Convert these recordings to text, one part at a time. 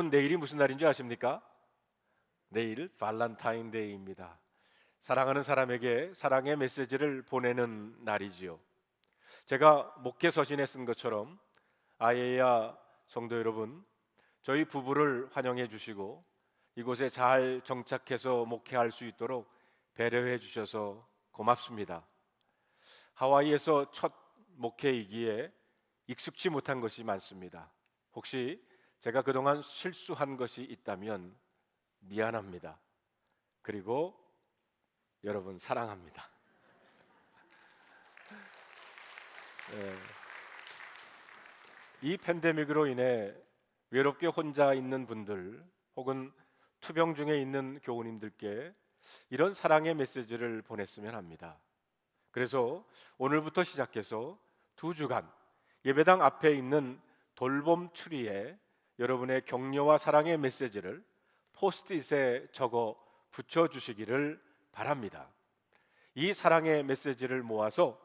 여러분, 내일이 무슨 날인 줄 아십니까? 내일 발렌타인데이입니다. 사랑하는 사람에게 사랑의 메시지를 보내는 날이지요. 제가 목회 서신에 쓴 것처럼 아예야 성도 여러분, 저희 부부를 환영해 주시고 이곳에 잘 정착해서 목회할 수 있도록 배려해 주셔서 고맙습니다. 하와이에서 첫 목회이기에 익숙치 못한 것이 많습니다. 혹시 제가 그동안 실수한 것이 있다면 미안합니다. 그리고 여러분 사랑합니다. 예, 이 팬데믹으로 인해 외롭게 혼자 있는 분들 혹은 투병 중에 있는 교우님들께 이런 사랑의 메시지를 보냈으면 합니다. 그래서 오늘부터 시작해서 2주간 예배당 앞에 있는 돌봄 추리에 여러분의 격려와 사랑의 메시지를 포스트잇에 적어 붙여주시기를 바랍니다. 이 사랑의 메시지를 모아서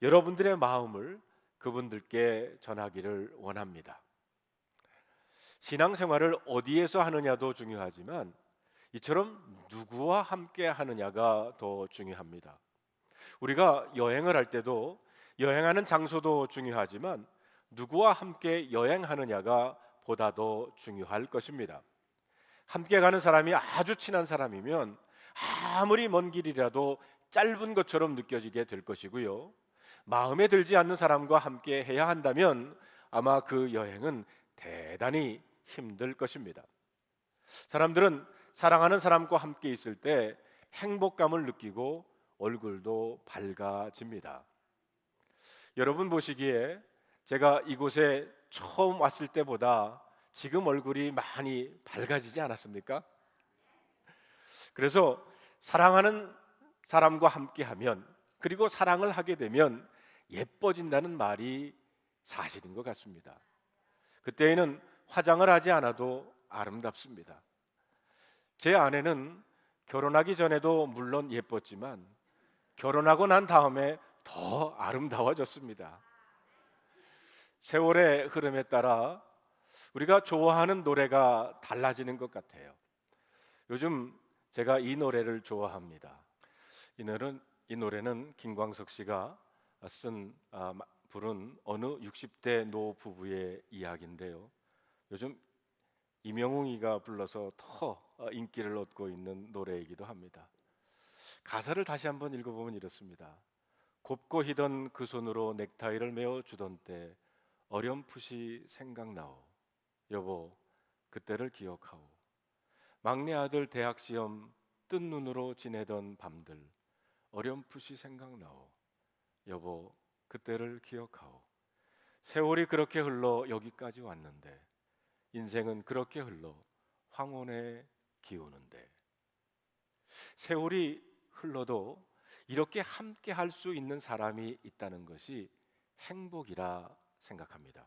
여러분들의 마음을 그분들께 전하기를 원합니다. 신앙생활을 어디에서 하느냐도 중요하지만 이처럼 누구와 함께 하느냐가 더 중요합니다. 우리가 여행을 할 때도 여행하는 장소도 중요하지만 누구와 함께 여행하느냐가 보다 더 중요할 것입니다. 함께 가는 사람이 아주 친한 사람이면 아무리 먼 길이라도 짧은 것처럼 느껴지게 될 것이고요, 마음에 들지 않는 사람과 함께 해야 한다면 아마 그 여행은 대단히 힘들 것입니다. 사람들은 사랑하는 사람과 함께 있을 때 행복감을 느끼고 얼굴도 밝아집니다. 여러분 보시기에 제가 이곳에 처음 왔을 때보다 지금 얼굴이 많이 밝아지지 않았습니까? 그래서 사랑하는 사람과 함께하면, 그리고 사랑을 하게 되면 예뻐진다는 말이 사실인 것 같습니다. 그때에는 화장을 하지 않아도 아름답습니다. 제 아내는 결혼하기 전에도 물론 예뻤지만 결혼하고 난 다음에 더 아름다워졌습니다. 세월의 흐름에 따라 우리가 좋아하는 노래가 달라지는 것 같아요. 요즘 제가 이 노래를 좋아합니다. 이 노래는 김광석 씨가 부른 어느 60대 노 부부의 이야기인데요, 요즘 임영웅이가 불러서 더 인기를 얻고 있는 노래이기도 합니다. 가사를 다시 한번 읽어보면 이렇습니다. 곱고 희던 그 손으로 넥타이를 메어 주던 때 어렴풋이 생각나오. 여보 그때를 기억하오. 막내 아들 대학 시험 뜬 눈으로 지내던 밤들 어렴풋이 생각나오. 여보 그때를 기억하오. 세월이 그렇게 흘러 여기까지 왔는데 인생은 그렇게 흘러 황혼에 기우는데. 세월이 흘러도 이렇게 함께 할 수 있는 사람이 있다는 것이 행복이라 생각합니다.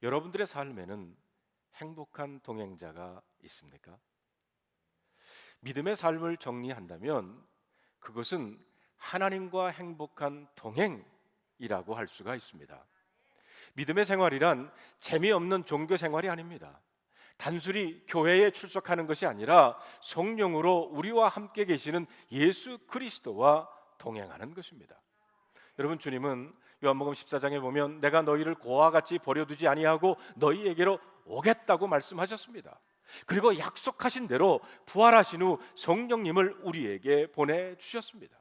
여러분들의 삶에는 행복한 동행자가 있습니까? 믿음의 삶을 정리한다면 그것은 하나님과 행복한 동행이라고 할 수가 있습니다. 믿음의 생활이란 재미없는 종교 생활이 아닙니다. 단순히 교회에 출석하는 것이 아니라 성령으로 우리와 함께 계시는 예수 그리스도와 동행하는 것입니다. 여러분, 주님은 요한복음 14장에 보면 내가 너희를 고와 같이 버려두지 아니하고 너희에게로 오겠다고 말씀하셨습니다. 그리고 약속하신 대로 부활하신 후 성령님을 우리에게 보내주셨습니다.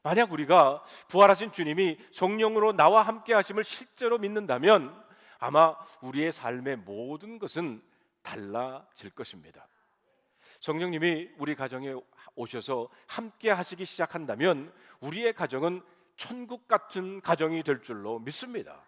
만약 우리가 부활하신 주님이 성령으로 나와 함께 하심을 실제로 믿는다면 아마 우리의 삶의 모든 것은 달라질 것입니다. 성령님이 우리 가정에 오셔서 함께 하시기 시작한다면 우리의 가정은 천국 같은 가정이 될 줄로 믿습니다.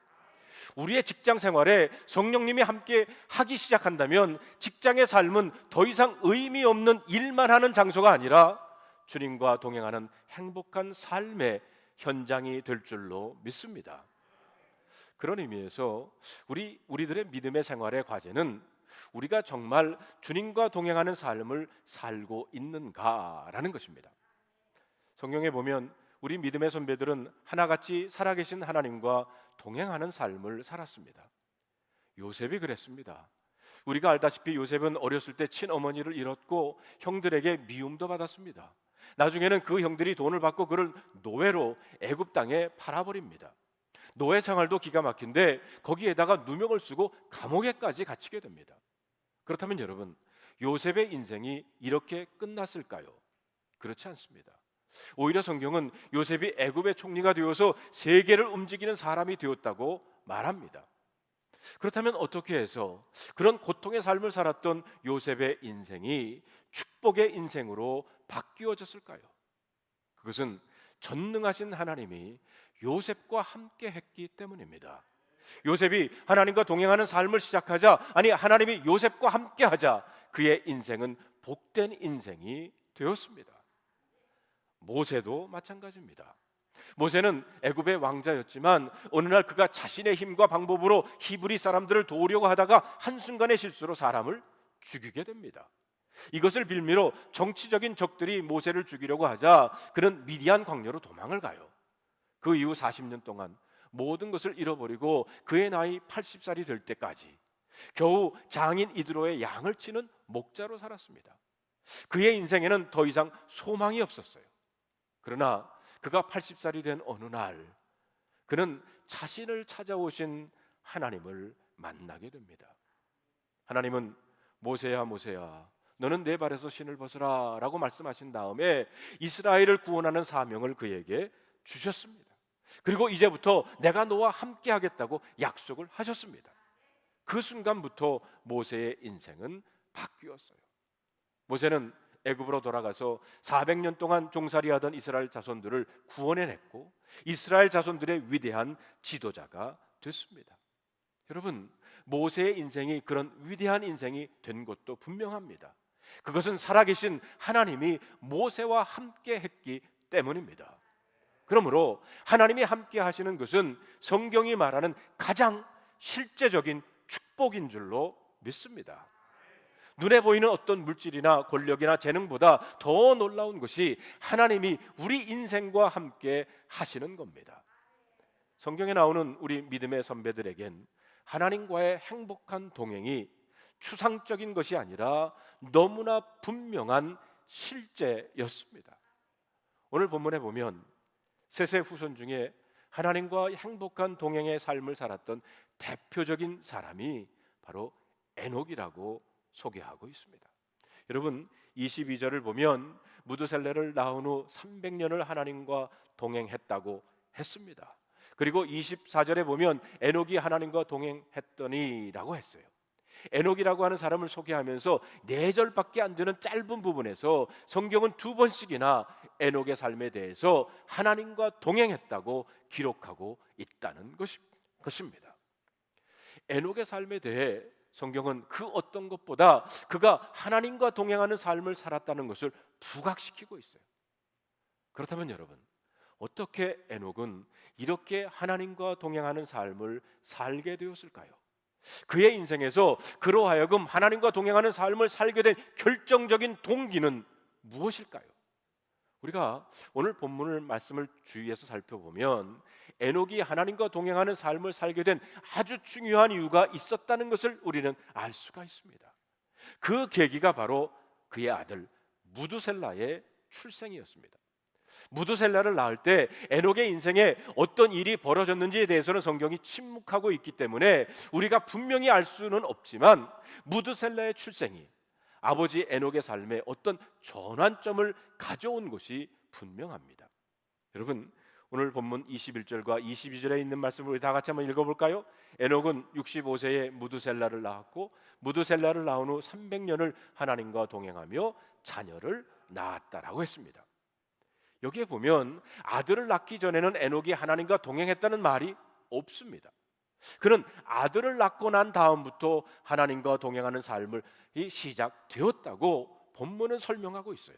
우리의 직장 생활에 성령님이 함께 하기 시작한다면 직장의 삶은 더 이상 의미 없는 일만 하는 장소가 아니라 주님과 동행하는 행복한 삶의 현장이 될 줄로 믿습니다. 그런 의미에서 우리들의 믿음의 생활의 과제는 우리가 정말 주님과 동행하는 삶을 살고 있는가라는 것입니다. 성경에 보면 우리 믿음의 선배들은 하나같이 살아계신 하나님과 동행하는 삶을 살았습니다. 요셉이 그랬습니다. 우리가 알다시피 요셉은 어렸을 때 친어머니를 잃었고 형들에게 미움도 받았습니다. 나중에는 그 형들이 돈을 받고 그를 노예로 애굽 땅에 팔아버립니다. 노예 생활도 기가 막힌데 거기에다가 누명을 쓰고 감옥에까지 갇히게 됩니다. 그렇다면 여러분, 요셉의 인생이 이렇게 끝났을까요? 그렇지 않습니다. 오히려 성경은 요셉이 애굽의 총리가 되어서 세계를 움직이는 사람이 되었다고 말합니다. 그렇다면 어떻게 해서 그런 고통의 삶을 살았던 요셉의 인생이 축복의 인생으로 바뀌어졌을까요? 그것은 전능하신 하나님이 요셉과 함께 했기 때문입니다. 요셉이 하나님과 동행하는 삶을 시작하자, 아니 하나님이 요셉과 함께 하자 그의 인생은 복된 인생이 되었습니다. 모세도 마찬가지입니다. 모세는 애굽의 왕자였지만 어느 날 그가 자신의 힘과 방법으로 히브리 사람들을 도우려고 하다가 한순간의 실수로 사람을 죽이게 됩니다. 이것을 빌미로 정치적인 적들이 모세를 죽이려고 하자 그는 미디안 광야로 도망을 가요. 그 이후 40년 동안 모든 것을 잃어버리고 그의 나이 80살이 될 때까지 겨우 장인 이드로의 양을 치는 목자로 살았습니다. 그의 인생에는 더 이상 소망이 없었어요. 그러나 그가 80살이 된 어느 날 그는 자신을 찾아오신 하나님을 만나게 됩니다. 하나님은 모세야 모세야 너는 내 발에서 신을 벗으라 라고 말씀하신 다음에 이스라엘을 구원하는 사명을 그에게 주셨습니다. 그리고 이제부터 내가 너와 함께 하겠다고 약속을 하셨습니다. 그 순간부터 모세의 인생은 바뀌었어요. 모세는 애굽으로 돌아가서 400년 동안 종살이하던 이스라엘 자손들을 구원해냈고 이스라엘 자손들의 위대한 지도자가 됐습니다. 여러분, 모세의 인생이 그런 위대한 인생이 된 것도 분명합니다. 그것은 살아계신 하나님이 모세와 함께 했기 때문입니다. 그러므로 하나님이 함께 하시는 것은 성경이 말하는 가장 실제적인 축복인 줄로 믿습니다. 눈에 보이는 어떤 물질이나 권력이나 재능보다 더 놀라운 것이 하나님이 우리 인생과 함께 하시는 겁니다. 성경에 나오는 우리 믿음의 선배들에겐 하나님과의 행복한 동행이 추상적인 것이 아니라 너무나 분명한 실제였습니다. 오늘 본문에 보면 셋의 후손 중에 하나님과 행복한 동행의 삶을 살았던 대표적인 사람이 바로 에녹이라고 소개하고 있습니다. 여러분, 22절을 보면 무드셀레를 낳은 후 300년을 하나님과 동행했다고 했습니다. 그리고 24절에 보면 에녹이 하나님과 동행했더니라고 했어요. 에녹이라고 하는 사람을 소개하면서 4절밖에 안 되는 짧은 부분에서 성경은 2번씩이나 에녹의 삶에 대해서 하나님과 동행했다고 기록하고 있다는 것입니다. 에녹의 삶에 대해 성경은 그 어떤 것보다 그가 하나님과 동행하는 삶을 살았다는 것을 부각시키고 있어요. 그렇다면 여러분, 어떻게 에녹은 이렇게 하나님과 동행하는 삶을 살게 되었을까요? 그의 인생에서 그로 하여금 하나님과 동행하는 삶을 살게 된 결정적인 동기는 무엇일까요? 우리가 오늘 본문을 말씀을 주의해서 살펴보면 에녹이 하나님과 동행하는 삶을 살게 된 아주 중요한 이유가 있었다는 것을 우리는 알 수가 있습니다. 그 계기가 바로 그의 아들 무두셀라의 출생이었습니다. 무두셀라를 낳을 때 에녹의 인생에 어떤 일이 벌어졌는지에 대해서는 성경이 침묵하고 있기 때문에 우리가 분명히 알 수는 없지만 무두셀라의 출생이 아버지 에녹의 삶에 어떤 전환점을 가져온 것이 분명합니다. 여러분, 오늘 본문 21절과 22절에 있는 말씀을 우리 다 같이 한번 읽어볼까요? 에녹은 65세에 무두셀라를 낳았고 무두셀라를 낳은 후 300년을 하나님과 동행하며 자녀를 낳았다라고 했습니다. 여기에 보면 아들을 낳기 전에는 에녹이 하나님과 동행했다는 말이 없습니다. 그는 아들을 낳고 난 다음부터 하나님과 동행하는 삶을 시작되었다고 본문은 설명하고 있어요.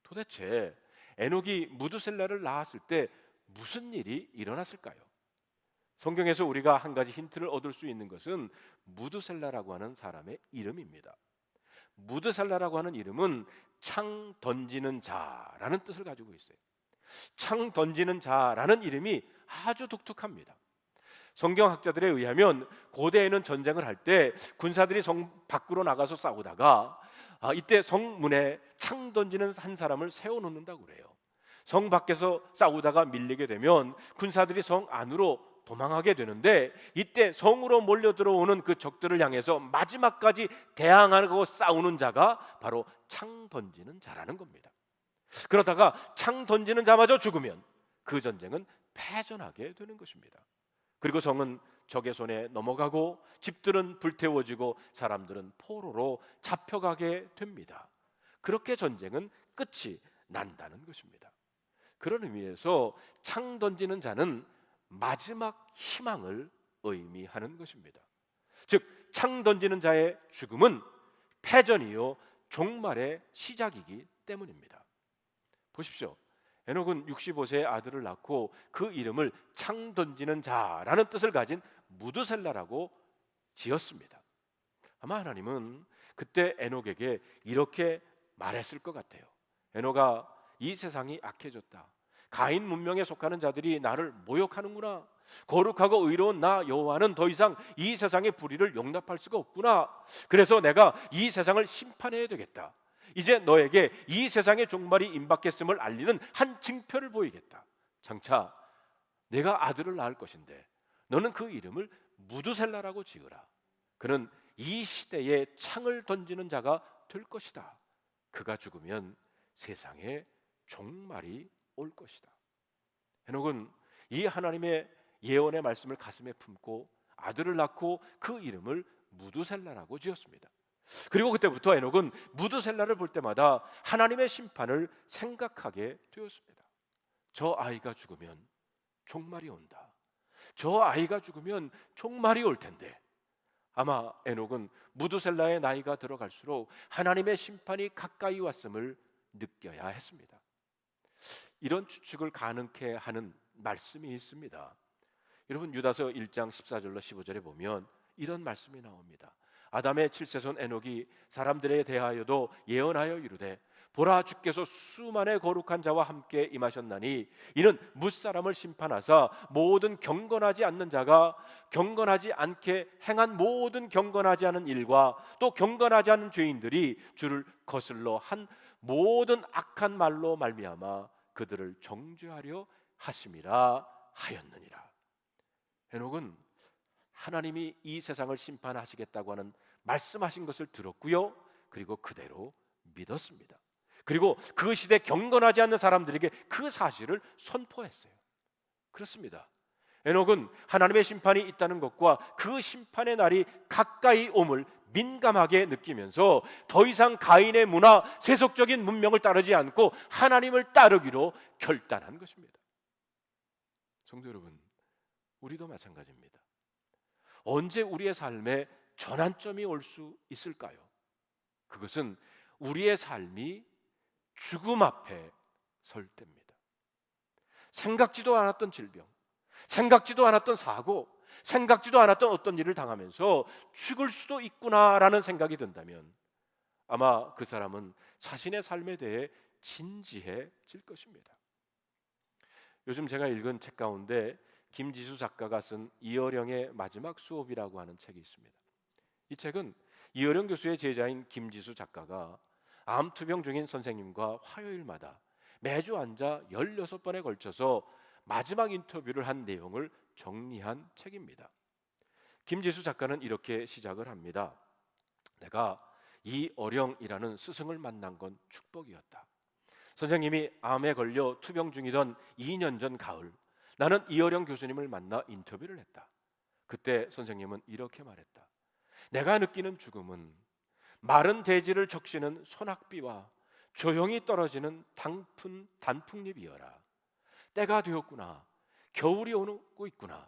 도대체 에녹이 무두셀라를 낳았을 때 무슨 일이 일어났을까요? 성경에서 우리가 한 가지 힌트를 얻을 수 있는 것은 무두셀라라고 하는 사람의 이름입니다. 무드셀라라고 하는 이름은 창 던지는 자라는 뜻을 가지고 있어요. 창 던지는 자라는 이름이 아주 독특합니다. 성경학자들에 의하면 고대에는 전쟁을 할 때 군사들이 성 밖으로 나가서 싸우다가 이때 성문에 창 던지는 한 사람을 세워놓는다고 그래요. 성 밖에서 싸우다가 밀리게 되면 군사들이 성 안으로 도망하게 되는데, 이때 성으로 몰려 들어오는 그 적들을 향해서 마지막까지 대항하고 싸우는 자가 바로 창 던지는 자라는 겁니다. 그러다가 창 던지는 자마저 죽으면 그 전쟁은 패전하게 되는 것입니다. 그리고 성은 적의 손에 넘어가고 집들은 불태워지고 사람들은 포로로 잡혀가게 됩니다. 그렇게 전쟁은 끝이 난다는 것입니다. 그런 의미에서 창 던지는 자는 마지막 희망을 의미하는 것입니다. 즉, 창 던지는 자의 죽음은 패전이요 종말의 시작이기 때문입니다. 보십시오. 에녹은 65세의 아들을 낳고 그 이름을 창 던지는 자라는 뜻을 가진 무드셀라라고 지었습니다. 아마 하나님은 그때 에녹에게 이렇게 말했을 것 같아요. 에녹아, 이 세상이 악해졌다. 가인 문명에 속하는 자들이 나를 모욕하는구나. 거룩하고 의로운 나 여호와는 더 이상 이 세상의 불의를 용납할 수가 없구나. 그래서 내가 이 세상을 심판해야 되겠다. 이제 너에게 이 세상의 종말이 임박했음을 알리는 한 징표를 보이겠다. 장차 내가 아들을 낳을 것인데 너는 그 이름을 무드셀라라고 지으라. 그는 이 시대에 창을 던지는 자가 될 것이다. 그가 죽으면 세상에 종말이 올 것이다. 에녹은 이 하나님의 예언의 말씀을 가슴에 품고 아들을 낳고 그 이름을 무드셀라라고 지었습니다. 그리고 그때부터 에녹은 무드셀라를 볼 때마다 하나님의 심판을 생각하게 되었습니다. 저 아이가 죽으면 종말이 온다. 저 아이가 죽으면 종말이 올 텐데, 아마 에녹은 무드셀라의 나이가 들어갈수록 하나님의 심판이 가까이 왔음을 느껴야 했습니다. 이런 추측을 가능케 하는 말씀이 있습니다. 여러분, 유다서 1장 14절로 15절에 보면 이런 말씀이 나옵니다. 아담의 7세손 에녹이 사람들에 대하여도 예언하여 이르되, 보라, 주께서 수만의 거룩한 자와 함께 임하셨나니 이는 뭇사람을 심판하사 모든 경건하지 않는 자가 경건하지 않게 행한 모든 경건하지 않은 일과 또 경건하지 않은 죄인들이 주를 거슬러 한 모든 악한 말로 말미암아 그들을 정죄하려 하심이라 하였느니라. 에녹은 하나님이 이 세상을 심판하시겠다고 하는 말씀하신 것을 들었고요, 그리고 그대로 믿었습니다. 그리고 그 시대 경건하지 않는 사람들에게 그 사실을 선포했어요. 그렇습니다. 에녹은 하나님의 심판이 있다는 것과 그 심판의 날이 가까이 옴을 민감하게 느끼면서 더 이상 가인의 문화, 세속적인 문명을 따르지 않고 하나님을 따르기로 결단한 것입니다. 성도 여러분, 우리도 마찬가지입니다. 언제 우리의 삶에 전환점이 올 수 있을까요? 그것은 우리의 삶이 죽음 앞에 설 때입니다. 생각지도 않았던 질병, 생각지도 않았던 사고, 생각지도 않았던 어떤 일을 당하면서 죽을 수도 있구나라는 생각이 든다면 아마 그 사람은 자신의 삶에 대해 진지해질 것입니다. 요즘 제가 읽은 책 가운데 김지수 작가가 쓴 이어령의 마지막 수업이라고 하는 책이 있습니다. 이 책은 이어령 교수의 제자인 김지수 작가가 암투병 중인 선생님과 화요일마다 매주 앉아 16번에 걸쳐서 마지막 인터뷰를 한 내용을 정리한 책입니다. 김지수 작가는 이렇게 시작을 합니다. 내가 이어령이라는 스승을 만난 건 축복이었다. 선생님이 암에 걸려 투병 중이던 2년 전 가을, 나는 이어령 교수님을 만나 인터뷰를 했다. 그때 선생님은 이렇게 말했다. 내가 느끼는 죽음은 마른 대지를 적시는 소낙비와 조용히 떨어지는 단풍잎이여라. 때가 되었구나. 겨울이 오고 있구나.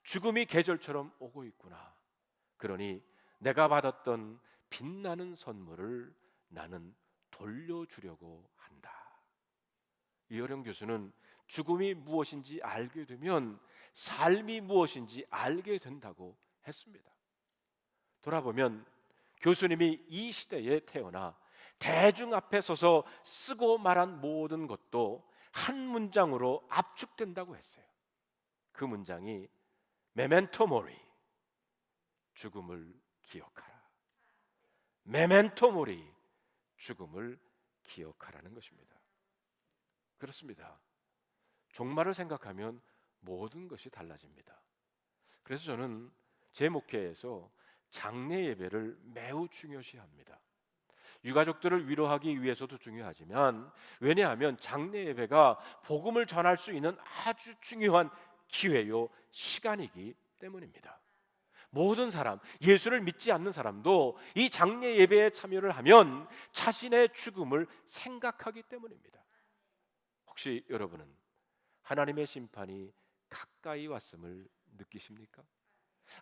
죽음이 계절처럼 오고 있구나. 그러니 내가 받았던 빛나는 선물을 나는 돌려주려고 한다. 이어령 교수는 죽음이 무엇인지 알게 되면 삶이 무엇인지 알게 된다고 했습니다. 돌아보면 교수님이 이 시대에 태어나 대중 앞에 서서 쓰고 말한 모든 것도 한 문장으로 압축된다고 했어요. 그 문장이 메멘토 모리, 죽음을 기억하라. 메멘토 모리, 죽음을 기억하라는 것입니다. 그렇습니다. 종말을 생각하면 모든 것이 달라집니다. 그래서 저는 제 목회에서 장례 예배를 매우 중요시합니다. 유가족들을 위로하기 위해서도 중요하지만, 왜냐하면 장례 예배가 복음을 전할 수 있는 아주 중요한 기회요 시간이기 때문입니다. 모든 사람, 예수를 믿지 않는 사람도 이 장례 예배에 참여를 하면 자신의 죽음을 생각하기 때문입니다. 혹시 여러분은 하나님의 심판이 가까이 왔음을 느끼십니까?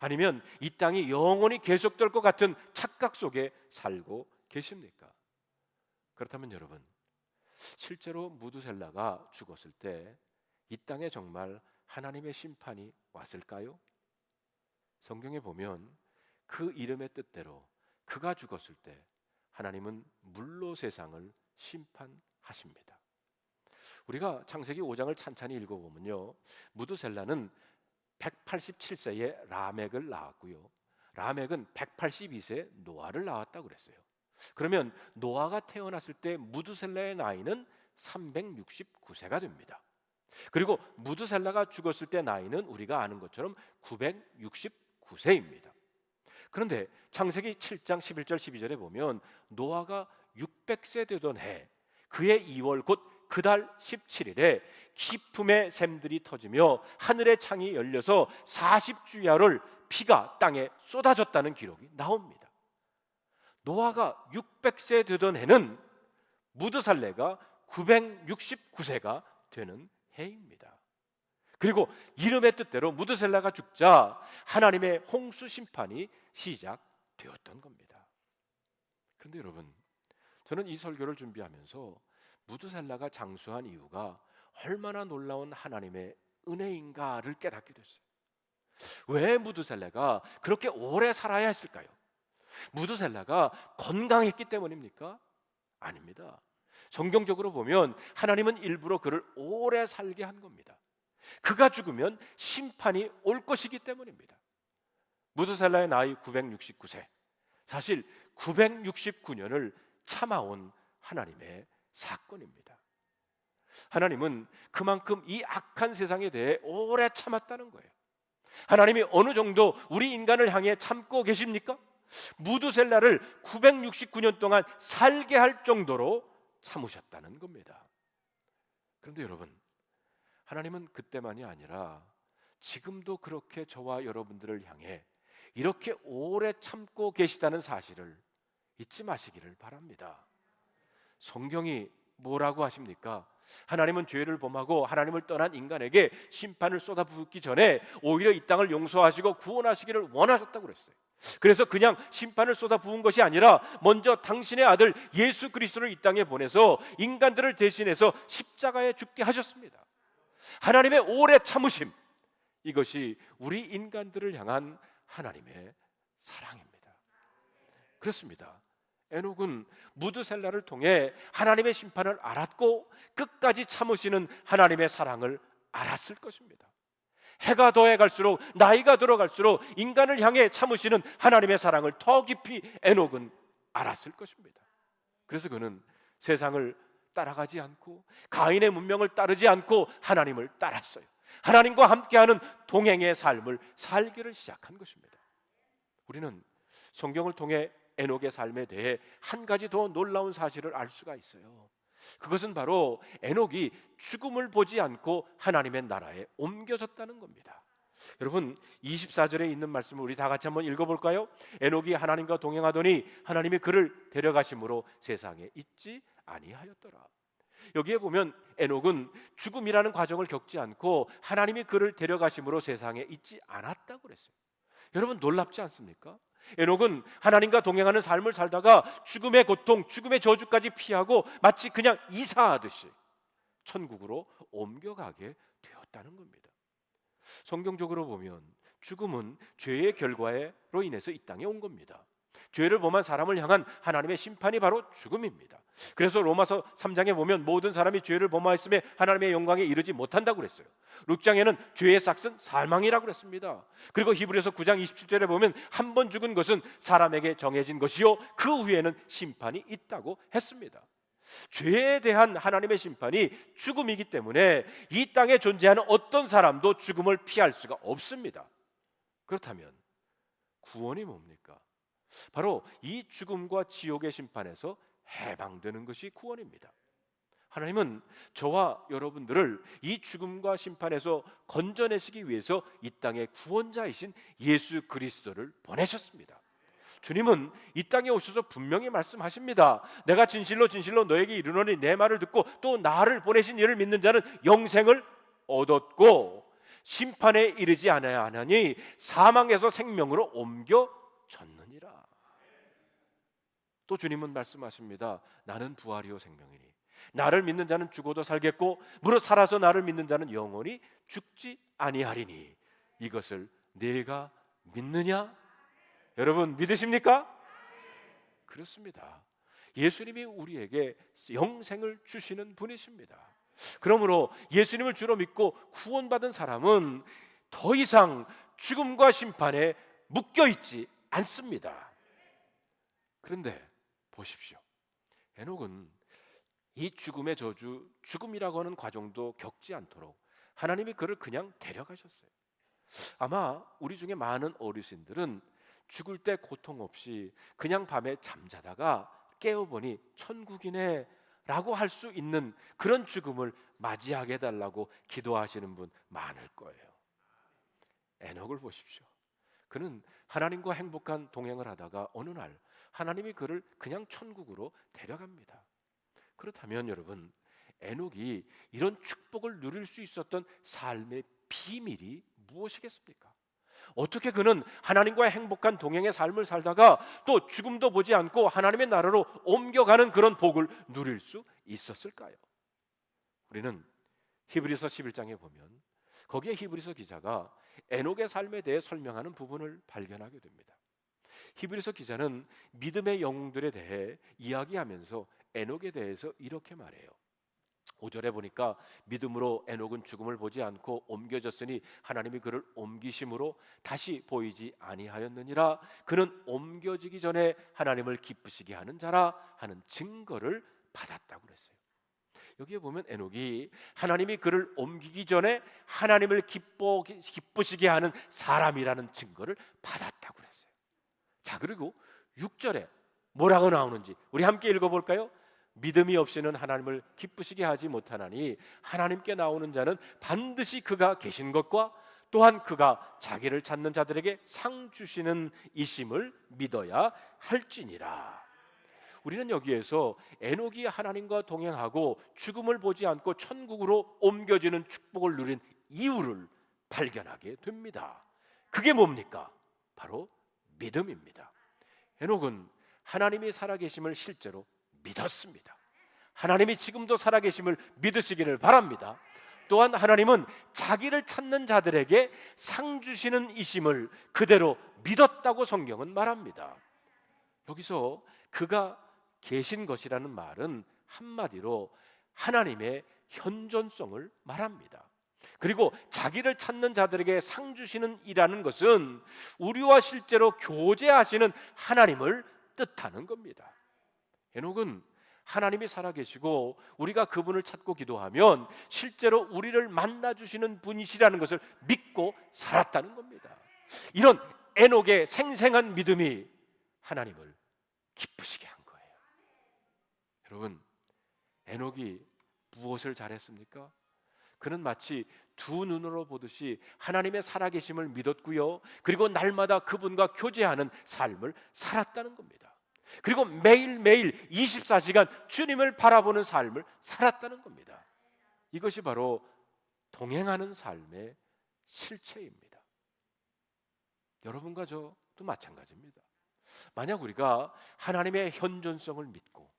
아니면 이 땅이 영원히 계속될 것 같은 착각 속에 살고 계십니까? 그렇다면 여러분, 실제로 무두셀라가 죽었을 때 이 땅에 정말 하나님의 심판이 왔을까요? 성경에 보면 그 이름의 뜻대로 그가 죽었을 때 하나님은 물로 세상을 심판하십니다. 우리가 창세기 5장을 찬찬히 읽어보면요, 무두셀라는 187세에 라멕을 낳았고요, 라멕은 182세에 노아를 낳았다고 그랬어요. 그러면 노아가 태어났을 때 무두셀라의 나이는 369세가 됩니다. 그리고 무두셀라가 죽었을 때 나이는 우리가 아는 것처럼 969세입니다. 그런데 창세기 7장 11절 12절에 보면 노아가 600세 되던 해 그의 2월 곧 그달 17일에 기품의 샘들이 터지며 하늘의 창이 열려서 40주야를 피가 땅에 쏟아졌다는 기록이 나옵니다. 노아가 600세 되던 해는 무드살레가 969세가 되는 해입니다. 그리고 이름의 뜻대로 무드셀라가 죽자 하나님의 홍수 심판이 시작되었던 겁니다. 그런데 여러분, 저는 이 설교를 준비하면서 무드셀라가 장수한 이유가 얼마나 놀라운 하나님의 은혜인가를 깨닫게 됐어요. 왜 무드셀라가 그렇게 오래 살아야 했을까요? 무드셀라가 건강했기 때문입니까? 아닙니다. 성경적으로 보면 하나님은 일부러 그를 오래 살게 한 겁니다. 그가 죽으면 심판이 올 것이기 때문입니다. 무드셀라의 나이 969세, 사실 969년을 참아온 하나님의 사건입니다. 하나님은 그만큼 이 악한 세상에 대해 오래 참았다는 거예요. 하나님이 어느 정도 우리 인간을 향해 참고 계십니까? 무두셀라를 969년 동안 살게 할 정도로 참으셨다는 겁니다. 그런데 여러분, 하나님은 그때만이 아니라 지금도 그렇게 저와 여러분들을 향해 이렇게 오래 참고 계시다는 사실을 잊지 마시기를 바랍니다. 성경이 뭐라고 하십니까? 하나님은 죄를 범하고 하나님을 떠난 인간에게 심판을 쏟아붓기 전에 오히려 이 땅을 용서하시고 구원하시기를 원하셨다고 그랬어요. 그래서 그냥 심판을 쏟아부은 것이 아니라 먼저 당신의 아들 예수 그리스도를 이 땅에 보내서 인간들을 대신해서 십자가에 죽게 하셨습니다. 하나님의 오래 참으심, 이것이 우리 인간들을 향한 하나님의 사랑입니다. 그렇습니다. 에녹은 무드셀라를 통해 하나님의 심판을 알았고 끝까지 참으시는 하나님의 사랑을 알았을 것입니다. 해가 더해갈수록, 나이가 들어갈수록 인간을 향해 참으시는 하나님의 사랑을 더 깊이 에녹은 알았을 것입니다. 그래서 그는 세상을 따라가지 않고 가인의 문명을 따르지 않고 하나님을 따랐어요. 하나님과 함께하는 동행의 삶을 살기를 시작한 것입니다. 우리는 성경을 통해 에녹의 삶에 대해 한 가지 더 놀라운 사실을 알 수가 있어요. 그것은 바로 에녹이 죽음을 보지 않고 하나님의 나라에 옮겨졌다는 겁니다. 여러분, 24절에 있는 말씀을 우리 다 같이 한번 읽어볼까요? 에녹이 하나님과 동행하더니 하나님이 그를 데려가심으로 세상에 있지 아니하였더라. 여기에 보면 에녹은 죽음이라는 과정을 겪지 않고 하나님이 그를 데려가심으로 세상에 있지 않았다고 그랬어요. 여러분, 놀랍지 않습니까? 에녹은 하나님과 동행하는 삶을 살다가 죽음의 고통, 죽음의 저주까지 피하고 마치 그냥 이사하듯이 천국으로 옮겨가게 되었다는 겁니다. 성경적으로 보면 죽음은 죄의 결과로 인해서 이 땅에 온 겁니다. 죄를 범한 사람을 향한 하나님의 심판이 바로 죽음입니다. 그래서 로마서 3장에 보면 모든 사람이 죄를 범하였음에 하나님의 영광에 이르지 못한다고 그랬어요. 6장에는 죄의 삭은 사망이라고 그랬습니다. 그리고 히브리서 9장 27절에 보면 한 번 죽은 것은 사람에게 정해진 것이요 그 후에는 심판이 있다고 했습니다. 죄에 대한 하나님의 심판이 죽음이기 때문에 이 땅에 존재하는 어떤 사람도 죽음을 피할 수가 없습니다. 그렇다면 구원이 뭡니까? 바로 이 죽음과 지옥의 심판에서 해방되는 것이 구원입니다. 하나님은 저와 여러분들을 이 죽음과 심판에서 건져내시기 위해서 이 땅의 구원자이신 예수 그리스도를 보내셨습니다. 주님은 이 땅에 오셔서 분명히 말씀하십니다. 내가 진실로 진실로 너에게 이르노니 내 말을 듣고 또 나를 보내신 이를 믿는 자는 영생을 얻었고 심판에 이르지 않아야 하나니 사망에서 생명으로 옮겨졌느니라. 또 주님은 말씀하십니다. 나는 부활이요 생명이니 나를 믿는 자는 죽어도 살겠고 무릇 살아서 나를 믿는 자는 영원히 죽지 아니하리니 이것을 네가 믿느냐? 여러분 믿으십니까? 그렇습니다. 예수님이 우리에게 영생을 주시는 분이십니다. 그러므로 예수님을 주로 믿고 구원받은 사람은 더 이상 죽음과 심판에 묶여있지 않습니다. 그런데 보십시오. 에녹은 이 죽음의 저주, 죽음이라고 하는 과정도 겪지 않도록 하나님이 그를 그냥 데려가셨어요. 아마 우리 중에 많은 어르신들은 죽을 때 고통 없이 그냥 밤에 잠자다가 깨어보니 천국이네 라고 할 수 있는 그런 죽음을 맞이하게 해달라고 기도하시는 분 많을 거예요. 에녹을 보십시오. 그는 하나님과 행복한 동행을 하다가 어느 날 하나님이 그를 그냥 천국으로 데려갑니다. 그렇다면 여러분, 에녹이 이런 축복을 누릴 수 있었던 삶의 비밀이 무엇이겠습니까? 어떻게 그는 하나님과의 행복한 동행의 삶을 살다가 또 죽음도 보지 않고 하나님의 나라로 옮겨가는 그런 복을 누릴 수 있었을까요? 우리는 히브리서 11장에 보면 거기에 히브리서 기자가 에녹의 삶에 대해 설명하는 부분을 발견하게 됩니다. 히브리서 기자는 믿음의 영웅들에 대해 이야기하면서 에녹에 대해서 이렇게 말해요. 5절에 보니까 믿음으로 에녹은 죽음을 보지 않고 옮겨졌으니 하나님이 그를 옮기심으로 다시 보이지 아니하였느니라. 그는 옮겨지기 전에 하나님을 기쁘시게 하는 자라 하는 증거를 받았다고 그랬어요. 여기에 보면 에녹이 하나님이 그를 옮기기 전에 하나님을 기쁘시게 하는 사람이라는 증거를 받았다고 그랬어요. 자, 그리고 6절에 뭐라고 나오는지 우리 함께 읽어볼까요? 믿음이 없이는 하나님을 기쁘시게 하지 못하나니 하나님께 나오는 자는 반드시 그가 계신 것과 또한 그가 자기를 찾는 자들에게 상 주시는 이심을 믿어야 할지니라. 우리는 여기에서 에녹이 하나님과 동행하고 죽음을 보지 않고 천국으로 옮겨지는 축복을 누린 이유를 발견하게 됩니다. 그게 뭡니까? 바로 믿음입니다. 에녹은 하나님이 살아계심을 실제로 믿었습니다. 하나님이 지금도 살아계심을 믿으시기를 바랍니다. 또한 하나님은 자기를 찾는 자들에게 상 주시는 이심을 그대로 믿었다고 성경은 말합니다. 여기서 그가 계신 것이라는 말은 한마디로 하나님의 현존성을 말합니다. 그리고 자기를 찾는 자들에게 상 주시는 이라는 것은 우리와 실제로 교제하시는 하나님을 뜻하는 겁니다. 에녹은 하나님이 살아계시고 우리가 그분을 찾고 기도하면 실제로 우리를 만나주시는 분이시라는 것을 믿고 살았다는 겁니다. 이런 에녹의 생생한 믿음이 하나님을 기쁘시게 한 거예요. 여러분, 에녹이 무엇을 잘했습니까? 그는 마치 두 눈으로 보듯이 하나님의 살아계심을 믿었고요, 그리고 날마다 그분과 교제하는 삶을 살았다는 겁니다. 그리고 매일매일 24시간 주님을 바라보는 삶을 살았다는 겁니다. 이것이 바로 동행하는 삶의 실체입니다. 여러분과 저도 마찬가지입니다. 만약 우리가 하나님의 현존성을 믿고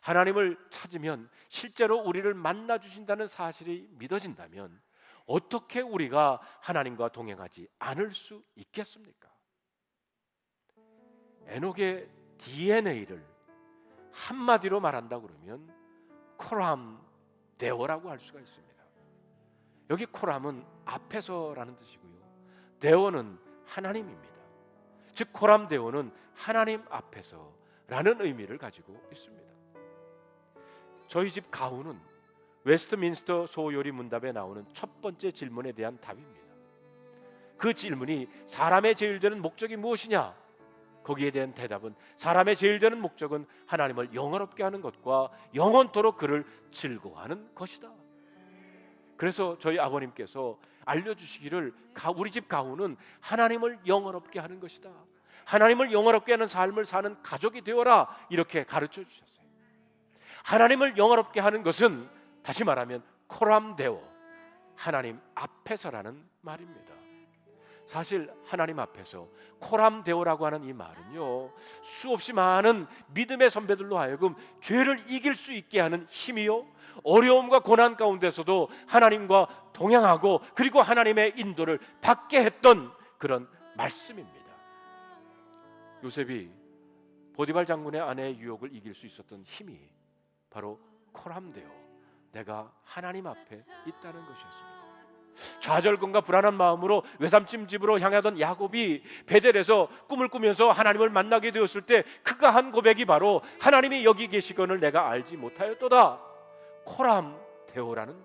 하나님을 찾으면 실제로 우리를 만나 주신다는 사실이 믿어진다면 어떻게 우리가 하나님과 동행하지 않을 수 있겠습니까? 에녹의 DNA를 한마디로 말한다 그러면 코람 데오라고 할 수가 있습니다. 여기 코람은 앞에서라는 뜻이고요, 데오는 하나님입니다. 즉 코람 데오는 하나님 앞에서라는 의미를 가지고 있습니다. 저희 집 가훈은 웨스트민스터 소요리 문답에 나오는 첫 번째 질문에 대한 답입니다. 그 질문이 사람의 제일 되는 목적이 무엇이냐? 거기에 대한 대답은 사람의 제일 되는 목적은 하나님을 영원롭게 하는 것과 영원토록 그를 즐거워하는 것이다. 그래서 저희 아버님께서 알려주시기를 우리 집 가훈은 하나님을 영원롭게 하는 것이다, 하나님을 영원롭게 하는 삶을 사는 가족이 되어라, 이렇게 가르쳐 주셨어요. 하나님을 영원롭게 하는 것은 다시 말하면 코람데오, 하나님 앞에서라는 말입니다. 사실 하나님 앞에서 코람데오라고 하는 이 말은요, 수없이 많은 믿음의 선배들로 하여금 죄를 이길 수 있게 하는 힘이요, 어려움과 고난 가운데서도 하나님과 동행하고 그리고 하나님의 인도를 받게 했던 그런 말씀입니다. 요셉이 보디발 장군의 아내의 유혹을 이길 수 있었던 힘이 바로 코람데오, 내가 하나님 앞에 있다는 것이었습니다. 좌절감과 불안한 마음으로 외삼촌 집으로 향하던 야곱이 베델에서 꿈을 꾸면서 하나님을 만나게 되었을 때 그가 한 고백이 바로 하나님이 여기 계시건을 내가 알지 못하였도다, 코람데오라는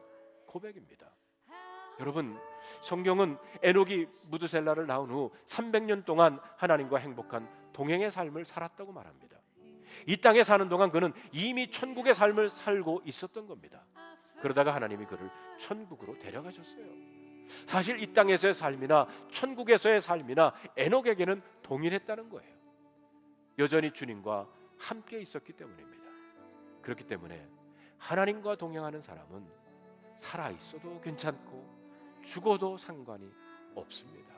고백입니다. 여러분, 성경은 에녹이 무드셀라를 낳은 후 300년 동안 하나님과 행복한 동행의 삶을 살았다고 말합니다. 이 땅에 사는 동안 그는 이미 천국의 삶을 살고 있었던 겁니다. 그러다가 하나님이 그를 천국으로 데려가셨어요. 사실 이 땅에서의 삶이나 천국에서의 삶이나 에녹에게는 동일했다는 거예요. 여전히 주님과 함께 있었기 때문입니다. 그렇기 때문에 하나님과 동행하는 사람은 살아있어도 괜찮고 죽어도 상관이 없습니다.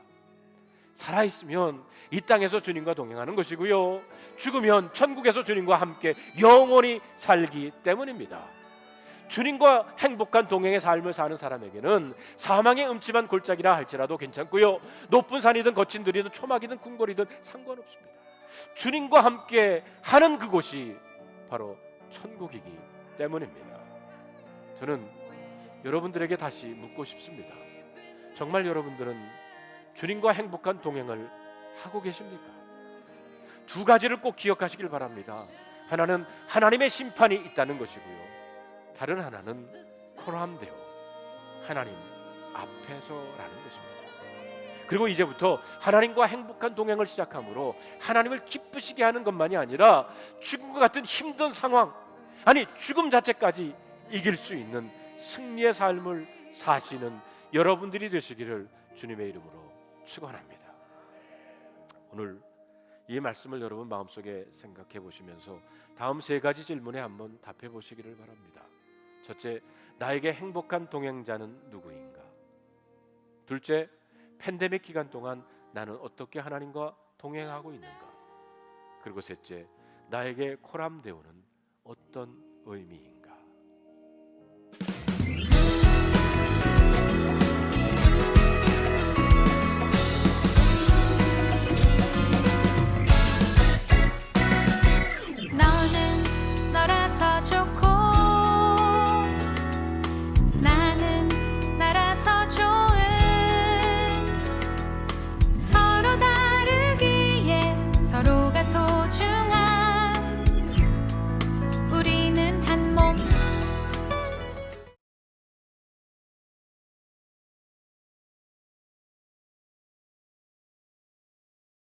살아있으면 이 땅에서 주님과 동행하는 것이고요, 죽으면 천국에서 주님과 함께 영원히 살기 때문입니다. 주님과 행복한 동행의 삶을 사는 사람에게는 사망의 음침한 골짜기라 할지라도 괜찮고요, 높은 산이든 거친 들이든 초막이든 궁궐이든 상관없습니다. 주님과 함께 하는 그곳이 바로 천국이기 때문입니다. 저는 여러분들에게 다시 묻고 싶습니다. 정말 여러분들은 주님과 행복한 동행을 하고 계십니까? 두 가지를 꼭 기억하시길 바랍니다. 하나는 하나님의 심판이 있다는 것이고요, 다른 하나는 코람데오, 하나님 앞에서라는 것입니다. 그리고 이제부터 하나님과 행복한 동행을 시작함으로 하나님을 기쁘시게 하는 것만이 아니라 죽음과 같은 힘든 상황, 아니 죽음 자체까지 이길 수 있는 승리의 삶을 사시는 여러분들이 되시기를 주님의 이름으로 축원합니다. 오늘 이 말씀을 여러분 마음속에 생각해 보시면서 다음 세 가지 질문에 한번 답해 보시기를 바랍니다. 첫째, 나에게 행복한 동행자는 누구인가? 둘째, 팬데믹 기간 동안 나는 어떻게 하나님과 동행하고 있는가? 그리고 셋째, 나에게 코람데오는 어떤 의미인가?